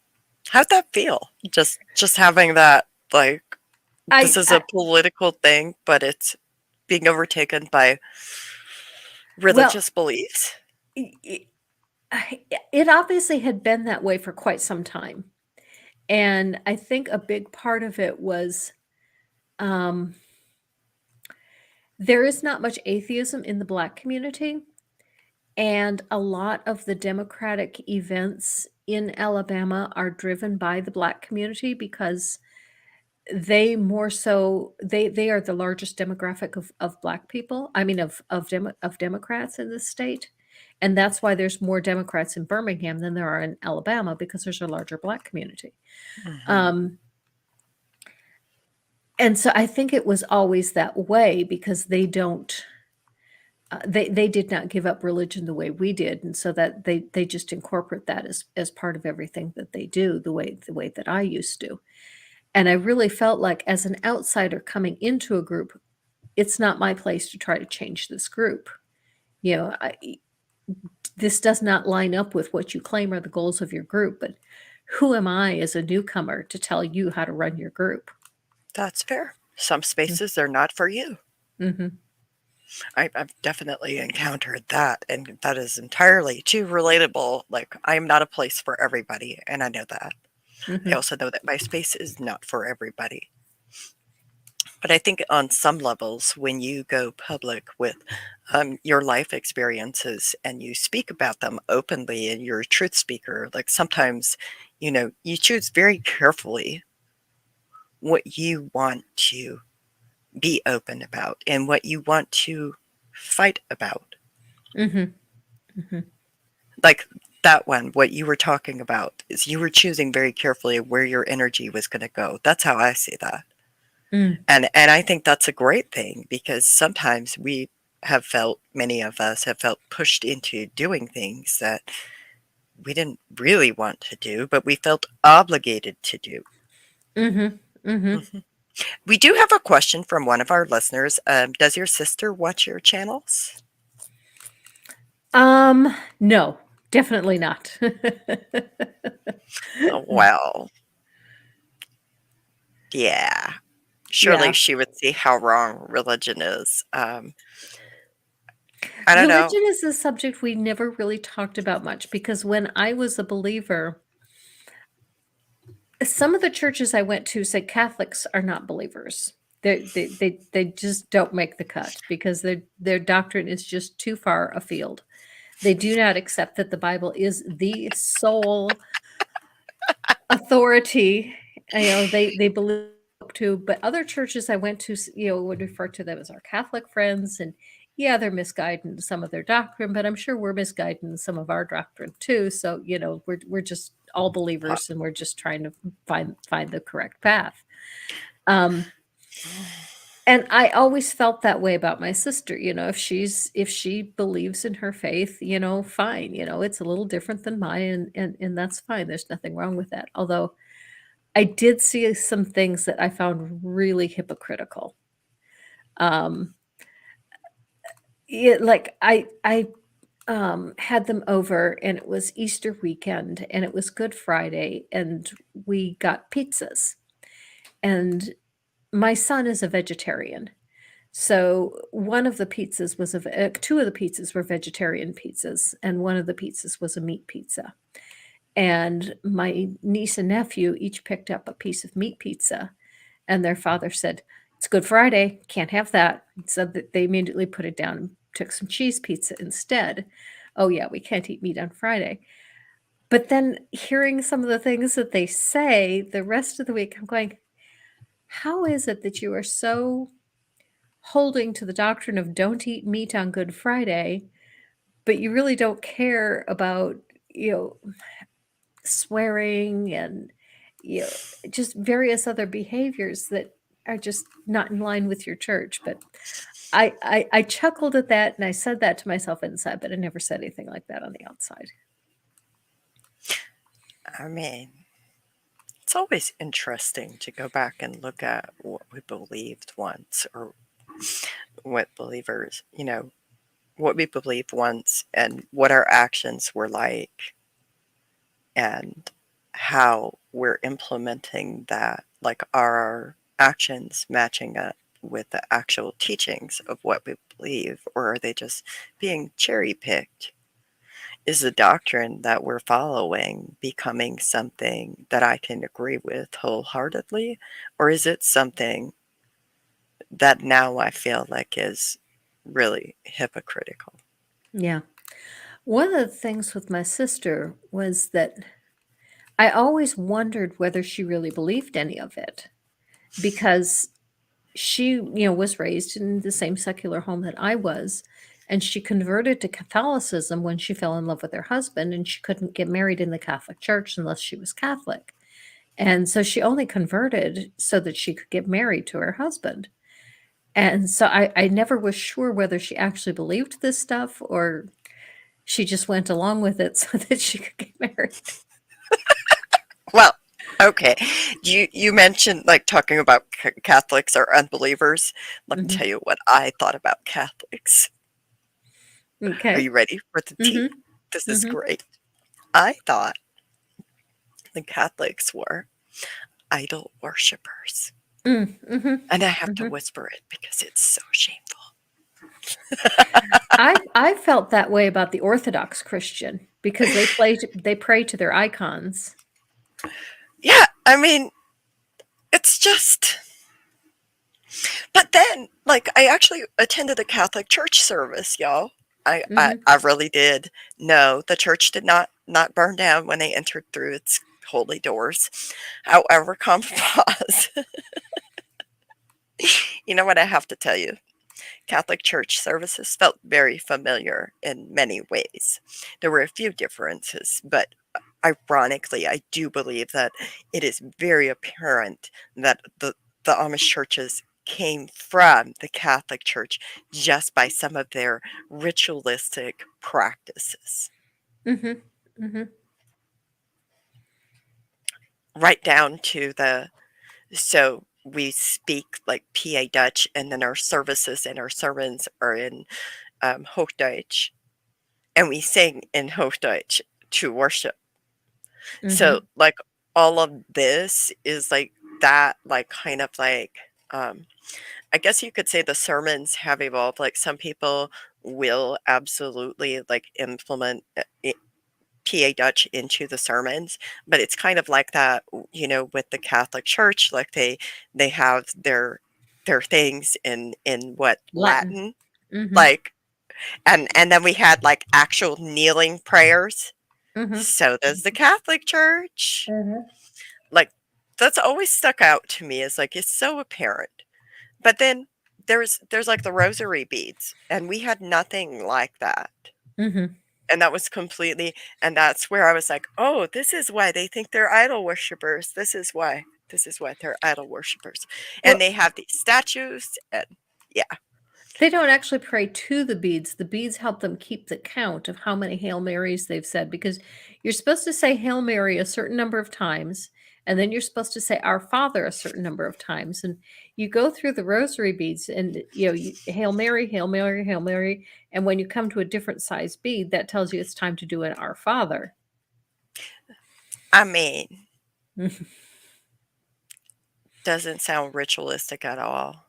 How'd that feel? Just having that, like, this I, is a I political thing, but it's being overtaken by well, religious beliefs? i it obviously had been that way for quite some time, and I think a big part of it was, um, there is not much atheism in the Black community, and a lot of the Democratic events in Alabama are driven by the Black community because they are the largest demographic of Black people, I mean, of Democrats in this state, and that's why there's more Democrats in Birmingham than there are in Alabama because there's a larger Black community. Mhm. Um, and so I think it was always that way because they did not give up religion the way we did, and so that they just incorporate that as part of everything that they do the way that I used to. And I really felt like as an outsider coming into a group, it's not my place to try to change this group. You know, this does not line up with what you claim are the goals of your group, but who am I as a newcomer to tell you how to run your group? That's fair. Some spaces are not for you. Mhm. I've definitely encountered that, and that is entirely too relatable. Like, I am not a place for everybody, and I know that. I Mhm. also know that my space is not for everybody. But I think on some levels, when you go public with your life experiences and you speak about them openly and you're a truth speaker, like sometimes, you choose very carefully what you want to be open about and what you want to fight about. Mhm. Mhm. Like that one, what you were talking about is you were choosing very carefully where your energy was going to go. That's how I see that. Mm. And I think that's a great thing because sometimes many of us have felt pushed into doing things that we didn't really want to do, but we felt obligated to do. Mhm. Mhm. Mhm. We do have a question from one of our listeners. Does your sister watch your channels? No, definitely not. Oh, well, yeah. Surely Yeah. she would see how wrong religion is. I don't know. Religion is a subject we never really talked about much because when I was a believer, some of the churches I went to said Catholics are not believers. They just don't make the cut because their doctrine is just too far afield. They do not accept that the Bible is the sole authority. They believe to, but other churches I went to, would refer to them as our Catholic friends, and yeah, they're misguided in some of their doctrine, but I'm sure we're misguided in some of our doctrine too. So we're just all Uh, believers, and we're just trying to find the correct path. Um, and I always felt that way about my sister. If she believes in her faith, fine. It's a little different than mine, and that's fine. There's nothing wrong with that. Although I did see some things that I found really hypocritical. Um, like I had them over, and it was Easter weekend, and it was Good Friday, and we got pizzas. And my son is a vegetarian. So one of the pizzas was two of the pizzas were vegetarian pizzas, and one of the pizzas was a meat pizza. And my niece and nephew each picked up a piece of meat pizza, and their father said, "It's Good Friday, can't have that." So that they immediately put it down and took some cheese pizza instead. Oh yeah, we can't eat meat on Friday. But then hearing some of the things that they say the rest of the week, I'm going, how is it that you are so holding to the doctrine of don't eat meat on Good Friday, but you really don't care about, you know, swearing and, you know, just various other behaviors that are just not in line with your church. But I chuckled at that, and I said that to myself inside, but I never said anything like that on the outside. I mean, it's always interesting to go back and look at what we believed once, or what believers, what we believed once and what our actions were like, and how we're implementing that, like, are our actions matching up with the actual teachings of what we believe, or are they just being cherry picked? Is the doctrine that we're following becoming something that I can agree with wholeheartedly, or is it something that now I feel like is really hypocritical? Yeah. One of the things with my sister was that I always wondered whether she really believed any of it, because she, was raised in the same secular home that I was, and she converted to Catholicism when she fell in love with her husband, and she couldn't get married in the Catholic Church unless she was Catholic. And so she only converted so that she could get married to her husband. And so I never was sure whether she actually believed this stuff or she just went along with it so that she could get married. Well, okay. You mentioned, like, talking about Catholics or unbelievers. Let me Mhm. tell you what I thought about Catholics. Are Okay. you ready for the tea? Mhm. This is Mhm. great. I thought the Catholics were idol worshippers. Mhm. And I have to Mhm. whisper it because it's so shameful. I felt that way about the Orthodox Christian because they pray to their icons. Yeah, I mean, it's just. But then, like, I actually attended a Catholic church service, y'all. Mhm. I really did. No, the church did not burn down when they entered through its holy doors. However, come pause. You know what I have to tell you? Catholic church services felt very familiar in many ways. There were a few differences, but ironically, I do believe that it is very apparent that the Amish churches came from the Catholic Church just by some of their ritualistic practices, Mhm. Mhm. right down to the so we speak like PA Dutch, and then our services and our sermons are in Hochdeutsch, and we sing in Hochdeutsch to worship. So, Mhm. like, all of this is like that, like, kind of like, um, I guess you could say the sermons have evolved. Like, some people will absolutely like implement PA Dutch into the sermons, but it's kind of like that, with the Catholic Church. Like, they have their things in what, Latin. Latin, Mhm. like, and then we had like actual kneeling prayers. Mhm. So does the Catholic Church. Mhm. Like, that's always stuck out to me, is like, it's so apparent. But then there's like the rosary beads, and we had nothing like that. Mhm. And that was completely, and that's where I was like, "Oh, this is why they think they're idol worshippers. This is why. This is why they're idol worshippers." And Well, they have these statues, and yeah. they don't actually pray to the beads. The beads help them keep the count of how many Hail Marys they've said, because you're supposed to say Hail Mary a certain number of times, And then you're supposed to say Our Father a certain number of times. And you go through the rosary beads and, Hail Mary, Hail Mary, Hail Mary. And when you come to a different size bead, that tells you it's time to do an Our Father. I mean, doesn't sound ritualistic at all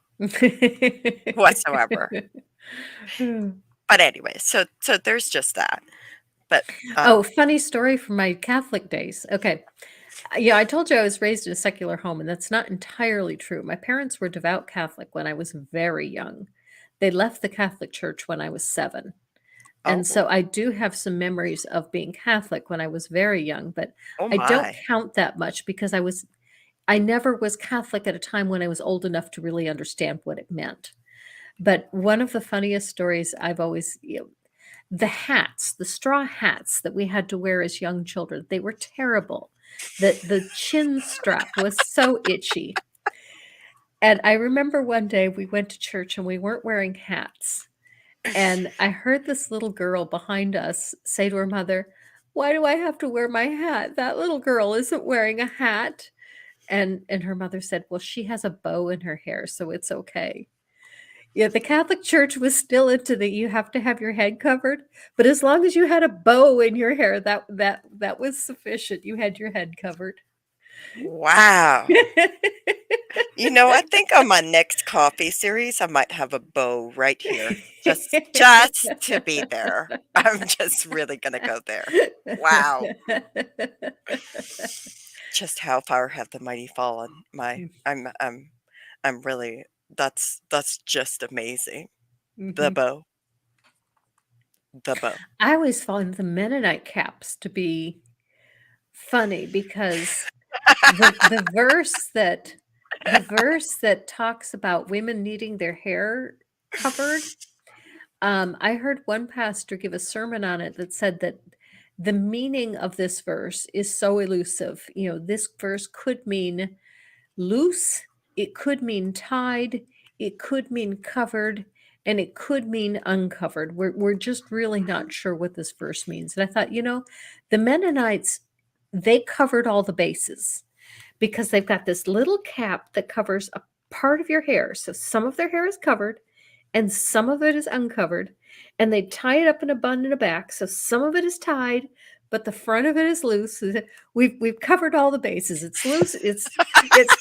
whatsoever. But anyway, so there's just that. But Oh, funny story from my Catholic days. Okay. Yeah, I told you I was raised in a secular home, and that's not entirely true. My parents were devout Catholic when I was very young. They left the Catholic Church when I was 7. And oh, so I do have some memories of being Catholic when I was very young, but oh I don't my. count that much because I never was Catholic at a time when I was old enough to really understand what it meant. But one of the funniest stories I've always, the hats, the straw hats that we had to wear as young children, they were terrible. The chin strap was so itchy. And I remember one day we went to church and we weren't wearing hats. And I heard this little girl behind us say to her mother, "Why do I have to wear my hat? That little girl isn't wearing a hat." And her mother said, "Well, she has a bow in her hair, so it's okay." Yeah, the Catholic Church was still into the you have to have your head covered, but as long as you had a bow in your hair, that was sufficient. You had your head covered. Wow. I think on my next coffee series, I might have a bow right here. Just to be there. I'm just really gonna go there. Wow. Just how far have the mighty fallen? I'm really that's just amazing. The Mhm. bow. The bow. I always found the Mennonite caps to be funny because the verse that talks about women needing their hair covered, I heard one pastor give a sermon on it that said that the meaning of this verse is so elusive. This verse could mean loose, it could mean tied, it could mean covered, and it could mean uncovered. We're just really not sure what this verse means. And I thought, the Mennonites, they covered all the bases because they've got this little cap that covers a part of your hair. So some of their hair is covered and some of it is uncovered. And they tie it up in a bun in the back. So some of it is tied, but the front of it is loose. We've covered all the bases. It's loose, it's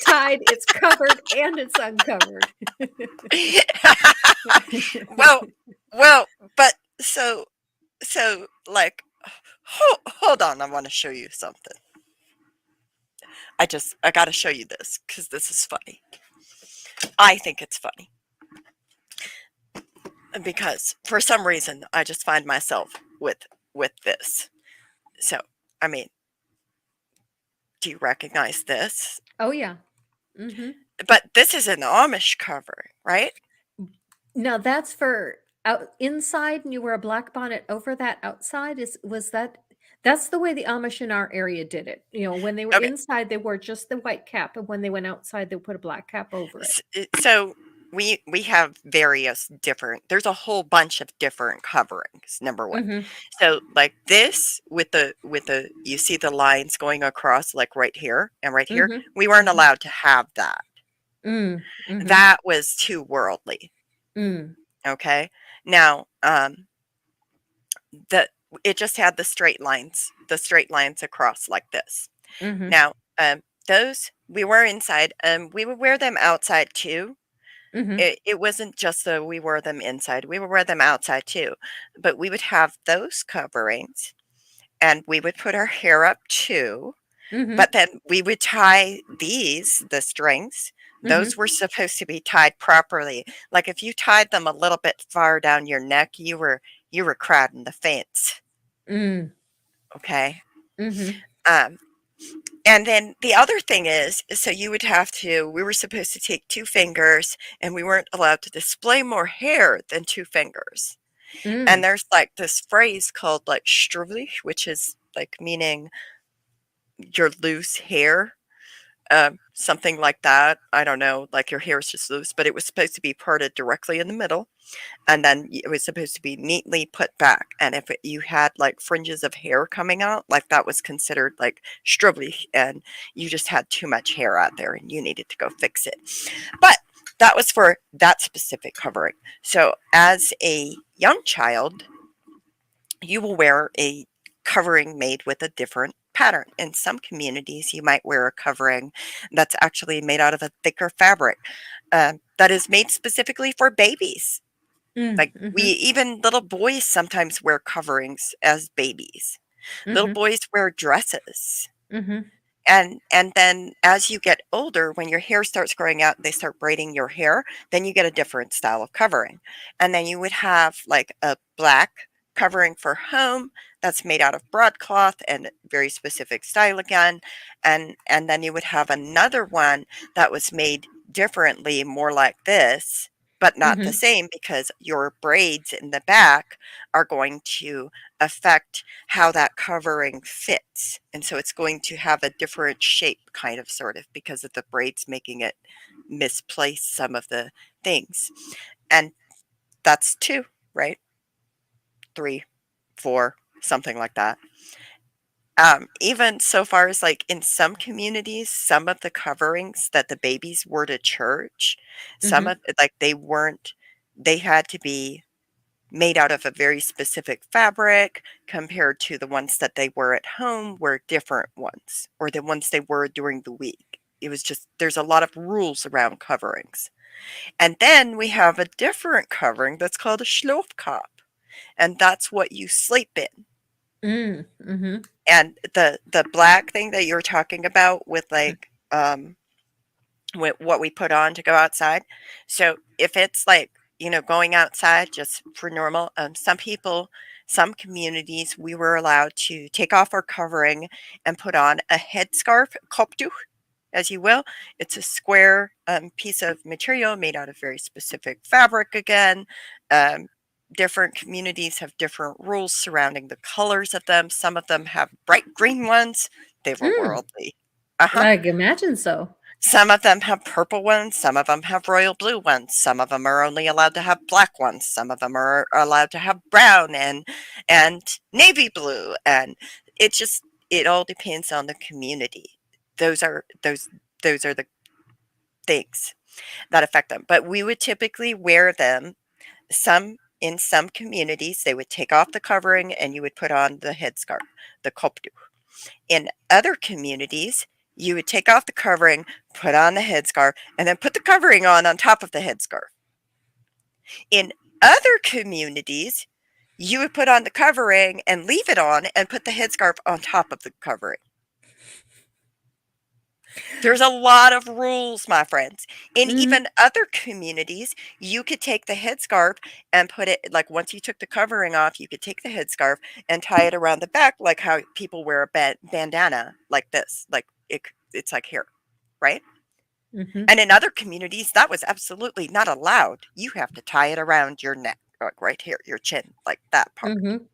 tied, it's covered, and it's uncovered. Well, well, but like hold on, I want to show you something. I got to show you this cuz this is funny. I think it's funny because for some reason I just find myself with this. So, I mean, do you recognize this? Oh yeah. Hmm. But this is an Amish cover, right? Now that's for out inside, and you wear a black bonnet over that outside. That's the way the Amish in our area did it. When they were Okay. inside, they wore just the white cap, and when they went outside, they put a black cap over it. So we have various different. There's a whole bunch of different coverings. Number one, Mhm. so like this with the you see the lines going across like right here and right here. Mhm. We weren't Mhm. allowed to have that. Mm. Mhm. That was too worldly. Mm. Okay. Now, the it just had the straight lines across like this. Mhm. Now, those we were inside. We would wear them outside too. Mhm. It wasn't just that we wore them inside. We would wear them outside too. But we would have those coverings, and we would put our hair up too. Mhm. But then we would tie the strings. Those Mhm. were supposed to be tied properly. Like if you tied them a little bit far down your neck, you were crowding the fence. Mm. Okay. Mhm. Um, And then the other thing is so you would have to we were supposed to take 2 fingers, and we weren't allowed to display more hair than 2 fingers. And Mm. there's, like, this phrase called, like, "struvlich," which is, like, meaning your loose hair. something like that. I don't know, like your hair is just loose, but it was supposed to be parted directly in the middle, and then it was supposed to be neatly put back. And if you had like fringes of hair coming out, like that was considered like strubbly, and you just had too much hair out there, and you needed to go fix it. But that was for that specific covering. So as a young child, you will wear a covering made with a different pattern. In some communities, you might wear a covering that's actually made out of a thicker fabric that is made specifically for babies. Mm, Like we, mhm, even little boys sometimes wear coverings as babies. Little mhm, boys wear dresses. mhm, And then as you get older, when your hair starts growing out, they start braiding your hair, then you get a different style of covering. And then you would have like a black covering for home that's made out of broadcloth and very specific style again. And then you would have another one that was made differently, more like this, but not the mhm, same, because your braids in the back are going to affect how that covering fits. And so it's going to have a different shape, kind of, sort of, because of the braids making it misplace some of the things. And that's two, right? Three, four, something like that. Even so far as like in some communities, some of the coverings that the babies wore to church, some mhm, of like they weren't, they had to be made out of a very specific fabric compared to the ones that they were at home were different ones, or the ones they were during the week. It was just, there's a lot of rules around coverings. And then we have a different covering that's called a Schlafkopf, and that's what you sleep in. mm, mhm, And the black thing that you're talking about with like what we put on to go outside. So if it's like, going outside just for normal, some people, some communities, we were allowed to take off our covering and put on a headscarf, koptuch, as you will. It's a square piece of material made out of very specific fabric again. Um, Different communities have different rules surrounding the colors of them. Some of them have bright green ones. They were mm. worldly. Uh huh. I imagine so. Some of them have purple ones, some of them have royal blue ones, some of them are only allowed to have black ones, some of them are allowed to have brown and navy blue, and it just, it all depends on the community. Those are the things that affect them. But we would typically wear them. Some In some communities they would take off the covering and you would put on the headscarf, the kopdu. In other communities, you would take off the covering, put on the headscarf, and then put the covering on top of the headscarf. In other communities, you would put on the covering and leave it on and put the headscarf on top of the covering. There's a lot of rules, my friends. In Mhm, even other communities, you could take the headscarf and put it, like once you took the covering off, you could take the headscarf and tie it around the back, like how people wear a bandana like this, like it's like here, right? mhm, And in other communities, that was absolutely not allowed. You have to tie it around your neck, like right here, your chin, like that part. mhm,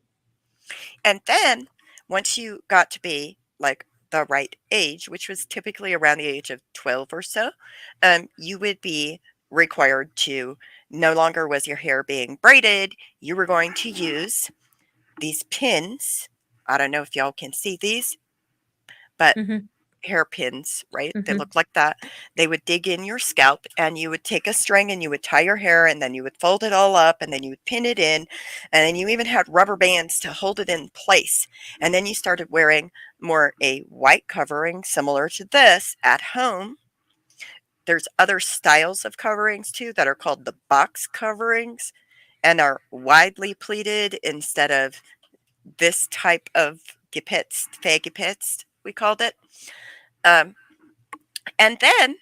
And then once you got to be like the right age, which was typically around the age of 12 or so, you would be required to, no longer was your hair being braided. You were going to use these pins. I don't know if y'all can see these, but mhm, hairpins, right? They mhm, look like that. They would dig in your scalp, and you would take a string and you would tie your hair, and then you would fold it all up, and then you would pin it in, and then you even had rubber bands to hold it in place. And then you started wearing more a white covering similar to this at home. There's other styles of coverings too that are called the box coverings and are widely pleated instead of this type of gepitz, fagipitz, we called it. Um, and then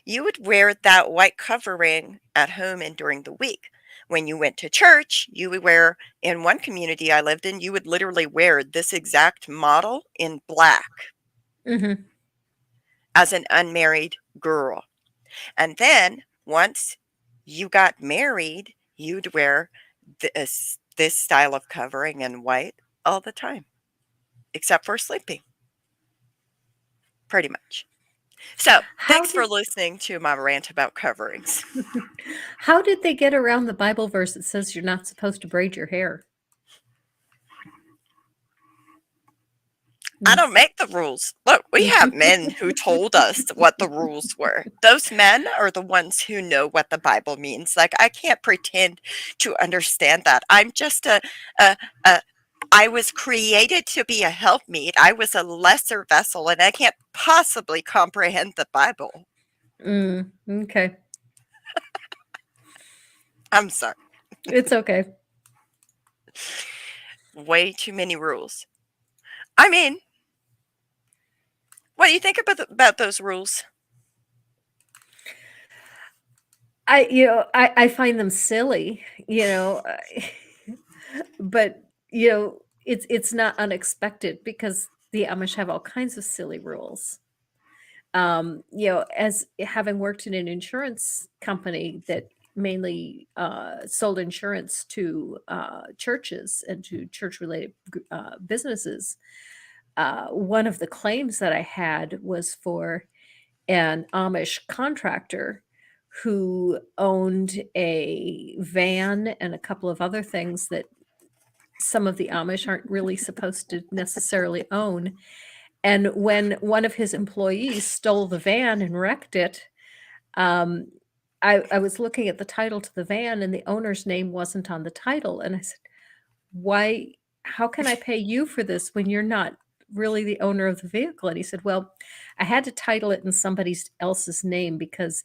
you would wear that white covering at home and during the week. When you went to church, you would wear, in one community I lived in, you would literally wear this exact model in black mhm. as an unmarried girl. And then once you got married, you'd wear this style of covering in white all the time, except for sleeping, pretty much. So, How thanks did for listening to my rant about coverings. how did they get around the Bible verse that says you're not supposed to braid your hair? I Mm. don't make the rules. Look, we have men who told us what the rules were. Those men are the ones who know what the Bible means. Like, I can't pretend to understand that. I'm just a I was created to be a helpmeet. I was a lesser vessel, and I can't possibly comprehend the Bible. Okay. I'm sorry. It's okay. Way too many rules. I mean, what do you think about those rules? I find them silly, but it's not unexpected because the Amish have all kinds of silly rules. As having worked in an insurance company that mainly sold insurance to churches and to church related businesses, one of the claims that I had was for an Amish contractor who owned a van and a couple of other things that some of the Amish aren't really supposed to necessarily own. And when one of his employees stole the van and wrecked it, um, I was looking at the title to the van and the owner's name wasn't on the title. And I said, why, how can I pay you for this when you're not really the owner of the vehicle? And he said, well, I had to title it in somebody else's name because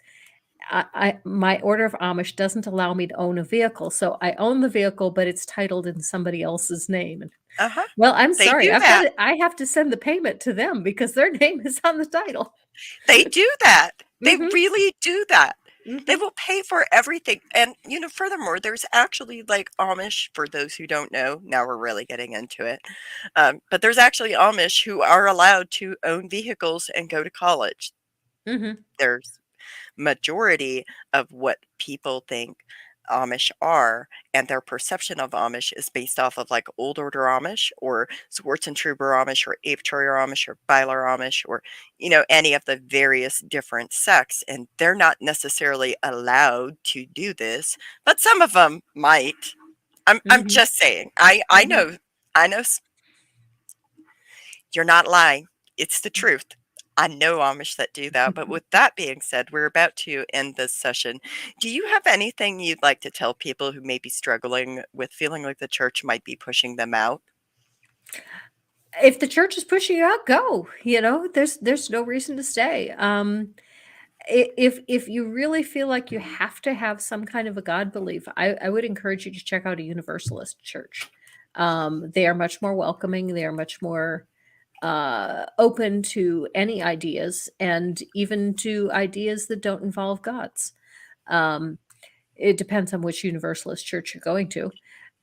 my order of Amish doesn't allow me to own a vehicle. So I own the vehicle, but it's titled in somebody else's name. And, Uh-huh. well, I'm They sorry. do that. I have to send the payment to them because their name is on the title. They do that. They Mhm. really do that. They Mhm. will pay for everything. And, furthermore, there's actually like Amish, for those who don't know. Now we're really getting into it. But there's actually Amish who are allowed to own vehicles and go to college. Mhm. There's majority of what people think Amish are, and their perception of Amish is based off of like Old Order Amish or Schwarzentrooper Amish or Apetroyer Amish or Byler Amish or any of the various different sects, and they're not necessarily allowed to do this, but some of them might. I'm Mhm. just saying. I Mhm. know I know you're not lying. It's the truth. I know Amish that do that. But with that being said, we're about to end this session. Do you have anything you'd like to tell people who may be struggling with feeling like the church might be pushing them out? If the church is pushing you out, go. There's no reason to stay. If you really feel like you have to have some kind of a God belief, I would encourage you to check out a Universalist church. They are much more welcoming. They are much more open to any ideas and even to ideas that don't involve gods. Um, it depends on which Universalist church you're going to,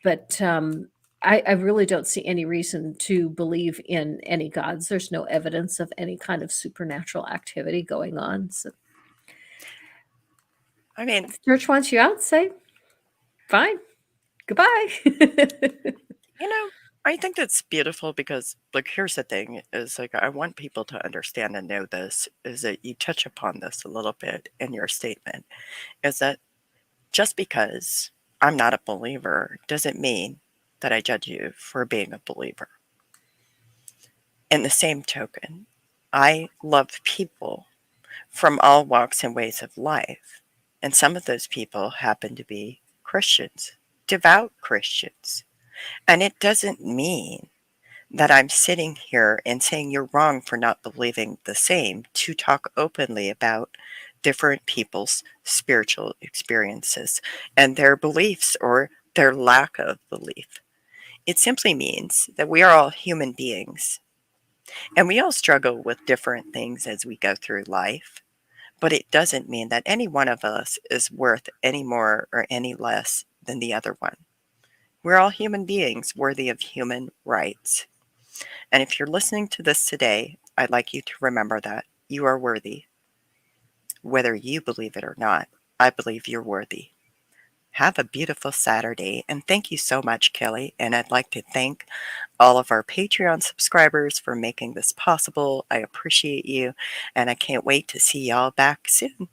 but I really don't see any reason to believe in any gods. There's no evidence of any kind of supernatural activity going on. So I mean, if the church wants you out, say, fine, goodbye. I think that's beautiful because, like, here's the thing is, like, I want people to understand and know this is that you touch upon this a little bit in your statement, is that just because I'm not a believer doesn't mean that I judge you for being a believer. In the same token, I love people from all walks and ways of life. And some of those people happen to be Christians, devout Christians. And it doesn't mean that I'm sitting here and saying you're wrong for not believing the same, to talk openly about different people's spiritual experiences and their beliefs or their lack of belief. It simply means that we are all human beings and we all struggle with different things as we go through life. But it doesn't mean that any one of us is worth any more or any less than the other one. We're all human beings worthy of human rights. And if you're listening to this today, I'd like you to remember that you are worthy. Whether you believe it or not, I believe you're worthy. Have a beautiful Saturday. And thank you so much, Kelly. And I'd like to thank all of our Patreon subscribers for making this possible. I appreciate you. And I can't wait to see y'all back soon.